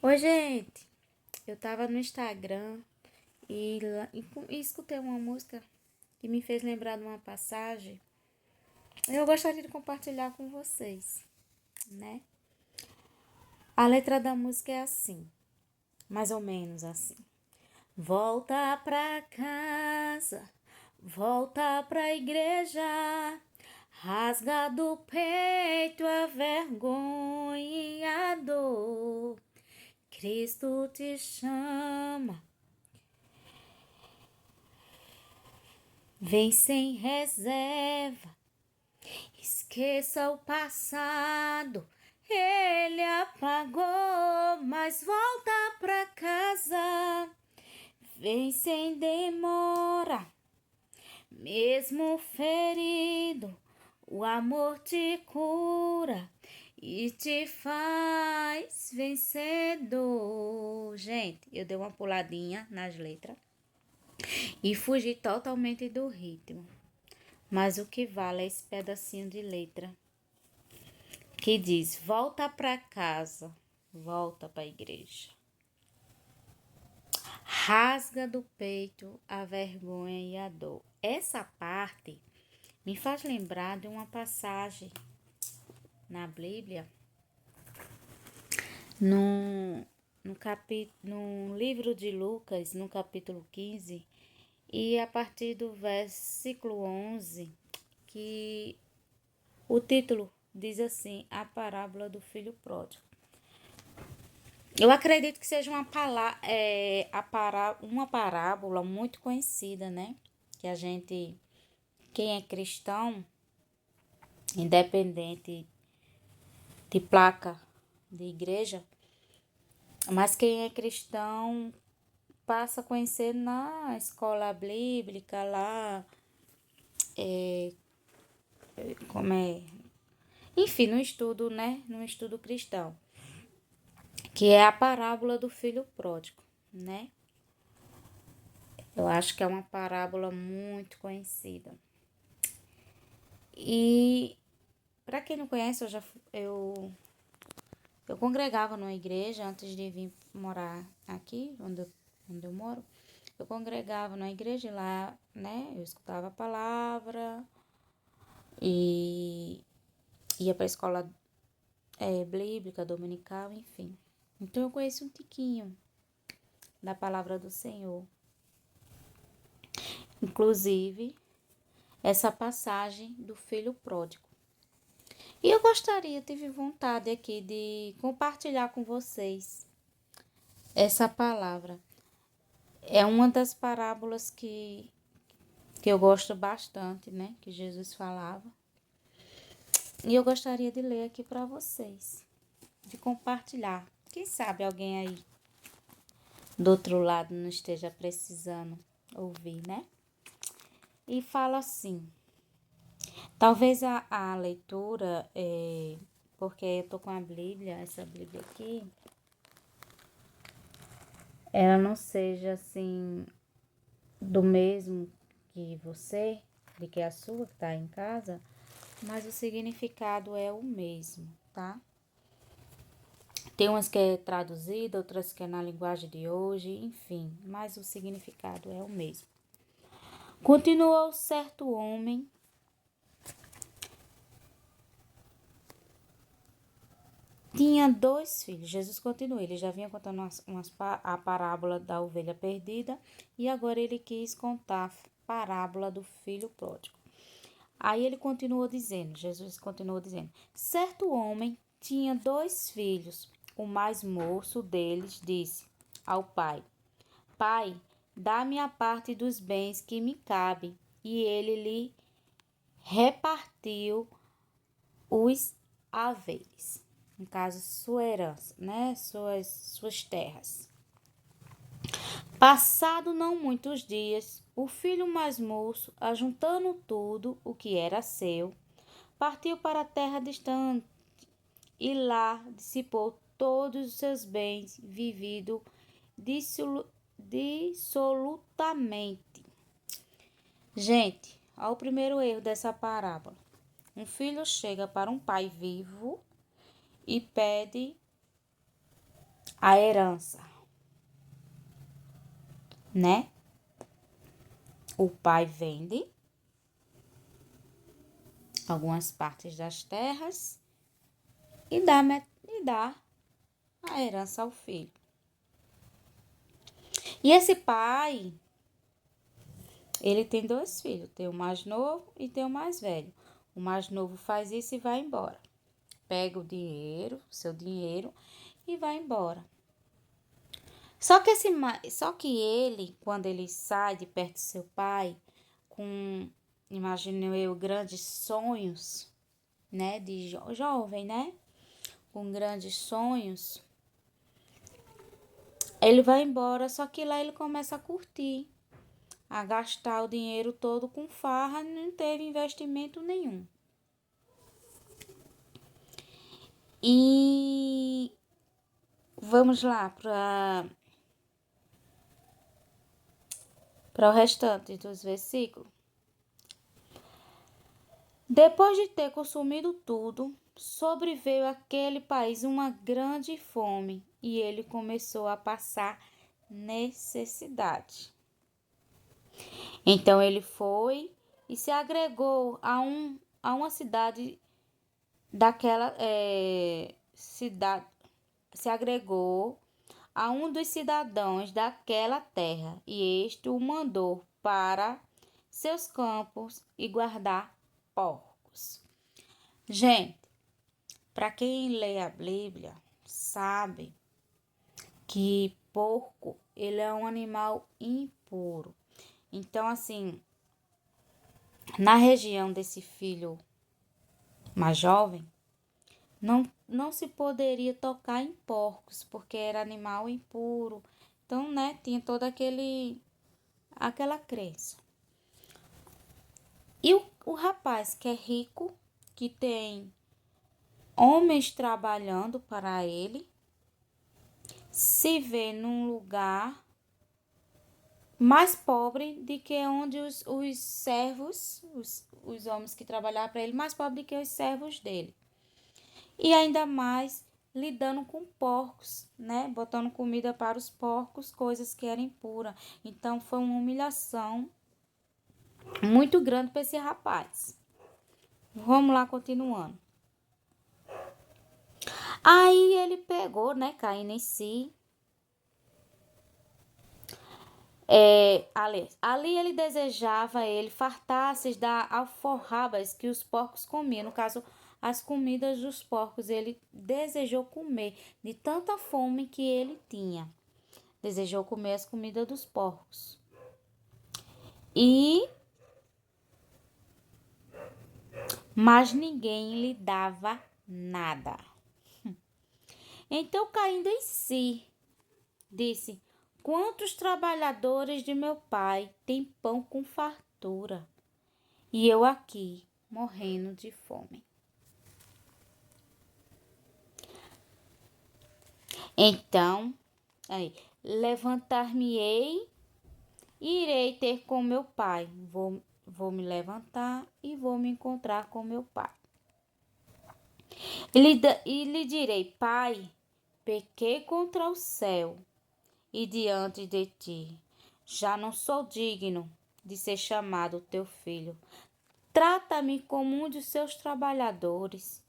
Oi, gente. Eu tava no Instagram e escutei uma música que me fez lembrar de uma passagem. Eu gostaria de compartilhar com vocês, né? A letra da música é assim, mais ou menos assim. Volta pra casa, volta pra igreja, rasga do peito a vergonha e a dor. Cristo te chama. Vem sem reserva, esqueça o passado. Ele apagou, mas volta pra casa. Vem sem demora, mesmo ferido. O amor te cura e te faz vencedor. Gente, eu dei uma puladinha nas letras e fugi totalmente do ritmo. Mas o que vale é esse pedacinho de letra que diz: volta para casa, volta para a igreja. Rasga do peito a vergonha e a dor. Essa parte me faz lembrar de uma passagem na Bíblia, no livro de Lucas, no capítulo 15, e a partir do versículo 11, que o título diz assim: a parábola do filho pródigo. Eu acredito que seja uma parábola muito conhecida, né? Que a gente, quem é cristão, independente de placa de igreja, mas quem é cristão passa a conhecer na escola bíblica lá, como é, enfim, no estudo, né? No estudo cristão, que é a parábola do filho pródigo, né? Eu acho que é uma parábola muito conhecida. E para quem não conhece, eu congregava numa igreja antes de vir morar aqui, onde eu moro. Eu congregava numa igreja lá, né? Eu escutava a palavra e ia para a escola bíblica, dominical, enfim. Então eu conheço um tiquinho da palavra do Senhor. Inclusive, essa passagem do filho pródigo. E eu tive vontade aqui de compartilhar com vocês essa palavra. É uma das parábolas que eu gosto bastante, né? Que Jesus falava. E eu gostaria de ler aqui para vocês, de compartilhar. Quem sabe alguém aí do outro lado não esteja precisando ouvir, né? E fala assim: talvez a leitura, porque eu tô com a Bíblia, essa Bíblia aqui, ela não seja assim do mesmo que você, de que a sua que tá em casa, mas o significado é o mesmo, tá? Tem umas que é traduzida, outras que é na linguagem de hoje, enfim, mas o significado é o mesmo. Continuou certo homem tinha 2 filhos. Jesus continua, ele já vinha contando a parábola da ovelha perdida e agora ele quis contar a parábola do filho pródigo. Aí ele continuou dizendo, Jesus continuou dizendo: certo homem tinha 2 filhos. O mais moço deles disse ao pai: Pai, dá-me a parte dos bens que me cabe. E ele lhe repartiu os haveres. No caso, sua herança, né? Suas terras. Passado não muitos dias, o filho mais moço, ajuntando tudo o que era seu, partiu para a terra distante e lá dissipou todos os seus bens, vivido dissolutamente. Gente, olha o primeiro erro dessa parábola. Um filho chega para um pai vivo e pede a herança, né? O pai vende algumas partes das terras e dá a herança ao filho. E esse pai, ele tem dois filhos, tem o mais novo e tem o mais velho. O mais novo faz isso e vai embora. Pega o dinheiro, seu dinheiro, e vai embora. Só que ele, quando ele sai de perto do seu pai, com, imagino eu, grandes sonhos, né, de jovem, né, com grandes sonhos, ele vai embora, só que lá ele começa a curtir, a gastar o dinheiro todo com farra, não teve investimento nenhum. E vamos lá para o restante dos versículos. Depois de ter consumido tudo, sobreveio àquele país uma grande fome e ele começou a passar necessidade. Então ele foi e se agregou a uma cidade daquela cidade, se agregou a um dos cidadãos daquela terra, e este o mandou para seus campos e guardar porcos. Gente, para quem lê a Bíblia, sabe que porco, ele é um animal impuro. Então, assim, na região desse filho mais jovem, não se poderia tocar em porcos, porque era animal impuro. Então, né, tinha toda aquela crença. E o rapaz que é rico, que tem homens trabalhando para ele, se vê num lugar mais pobre do que onde os servos, os homens que trabalhavam para ele, mais pobre do que os servos dele. E ainda mais lidando com porcos, né? Botando comida para os porcos, coisas que eram impuras. Então foi uma humilhação muito grande para esse rapaz. Vamos lá, continuando. Aí ele pegou, né, caindo em si. Ali ele desejava ele fartar-se das alforrabas que os porcos comiam. No caso, as comidas dos porcos, ele desejou comer de tanta fome que ele tinha. Desejou comer as comidas dos porcos. Mas ninguém lhe dava nada. Então, caindo em si, disse: quantos trabalhadores de meu pai têm pão com fartura, e eu aqui morrendo de fome. Então, levantar-me-ei e irei ter com meu pai. Vou me levantar e vou me encontrar com meu pai. E lhe direi: Pai, pequei contra o céu e diante de ti. Já não sou digno de ser chamado teu filho. Trata-me como um de seus trabalhadores.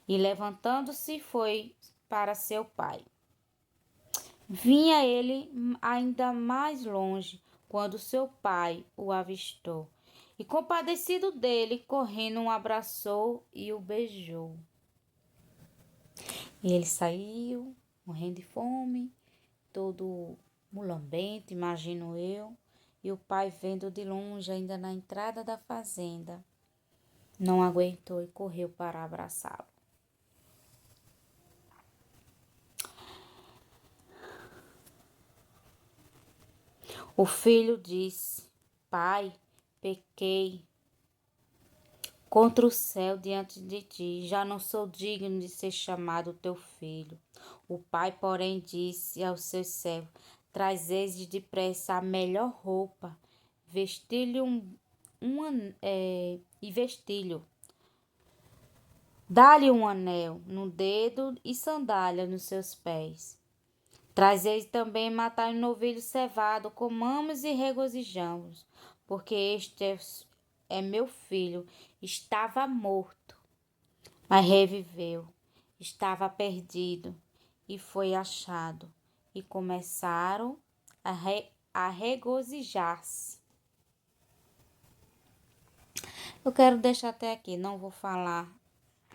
E levantando-se foi para seu pai. Vinha ele ainda mais longe, quando seu pai o avistou. E compadecido dele, correndo, o abraçou e o beijou. E ele saiu, morrendo de fome, todo mulambento, imagino eu. E o pai, vendo de longe, ainda na entrada da fazenda, não aguentou e correu para abraçá-lo. O filho disse: Pai, pequei contra o céu diante de ti, já não sou digno de ser chamado teu filho. O pai, porém, disse aos seus servos: Trazei depressa a melhor roupa, vestilhe e vestilho. Dá-lhe um anel no dedo e sandália nos seus pés. Trazei também matai um novilho cevado, comamos e regozijamos, porque este é meu filho, estava morto, mas reviveu, estava perdido e foi achado, e começaram a regozijar-se. Eu quero deixar até aqui, não vou falar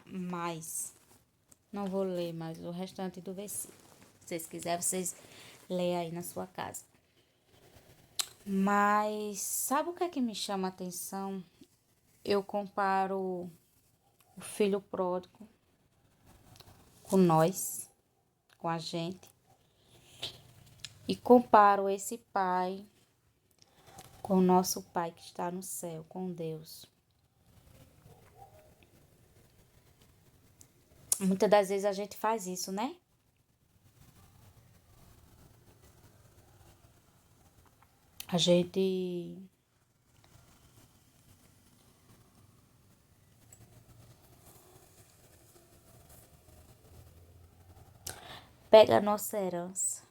mais, não vou ler mais o restante do versículo. Se vocês quiserem, vocês leem aí na sua casa. Mas sabe o que é que me chama a atenção? Eu comparo o filho pródigo com nós, com a gente, e comparo esse pai com o nosso pai que está no céu, com Deus. Muitas das vezes a gente faz isso, né? A gente pega a nossa herança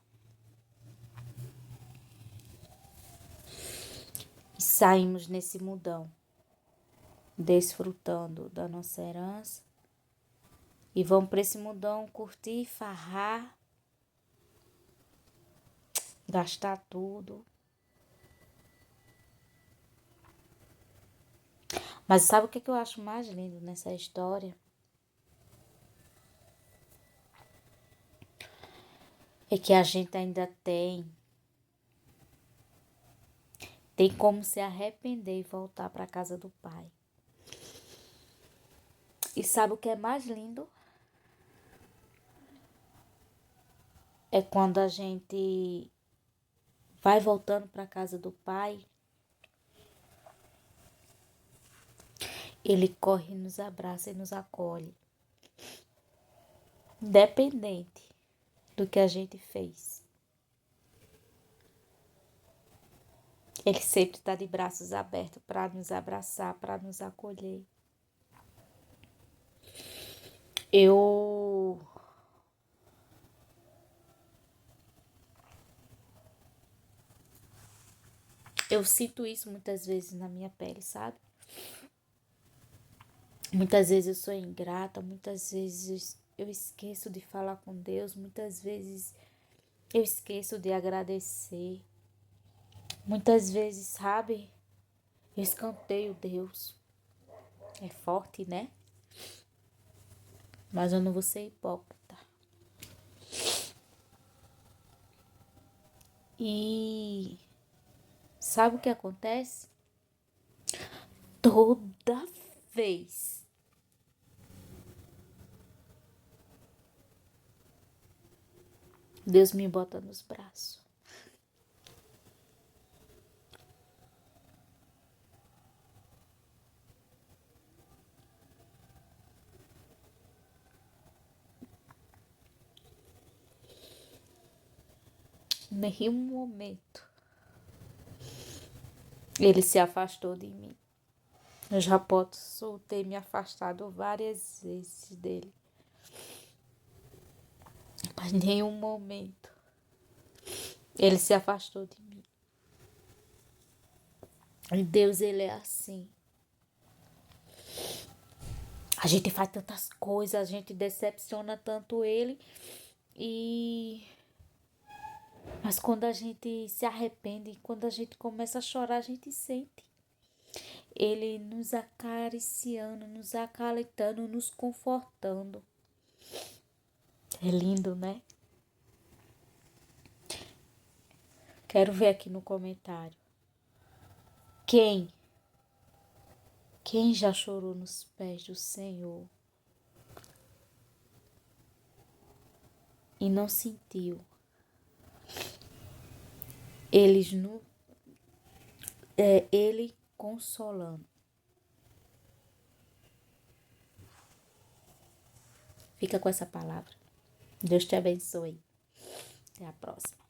e saímos nesse mundão, desfrutando da nossa herança, e vamos para esse mundão curtir, farrar, gastar tudo. Mas sabe o que eu acho mais lindo nessa história? É que a gente ainda tem como se arrepender e voltar para a casa do Pai. E sabe o que é mais lindo? É quando a gente vai voltando para a casa do Pai, Ele corre, nos abraça e nos acolhe, independente do que a gente fez. Ele sempre está de braços abertos para nos abraçar, para nos acolher. Eu sinto isso muitas vezes na minha pele, sabe? Muitas vezes eu sou ingrata, muitas vezes eu esqueço de falar com Deus, muitas vezes eu esqueço de agradecer. Muitas vezes, sabe, eu escanteio Deus. É forte, né? Mas eu não vou ser hipócrita. E sabe o que acontece? Toda vez Deus me bota nos braços. Em nenhum momento Ele se afastou de mim. Eu já posso ter me afastado várias vezes dele. Mas em nenhum momento Ele se afastou de mim. E Deus, Ele é assim. A gente faz tantas coisas, a gente decepciona tanto Ele. Mas quando a gente se arrepende, quando a gente começa a chorar, a gente sente Ele nos acariciando, nos acalentando, nos confortando. É lindo, né? Quero ver aqui no comentário. Quem já chorou nos pés do Senhor e não sentiu Ele consolando? Fica com essa palavra. Deus te abençoe. Até a próxima.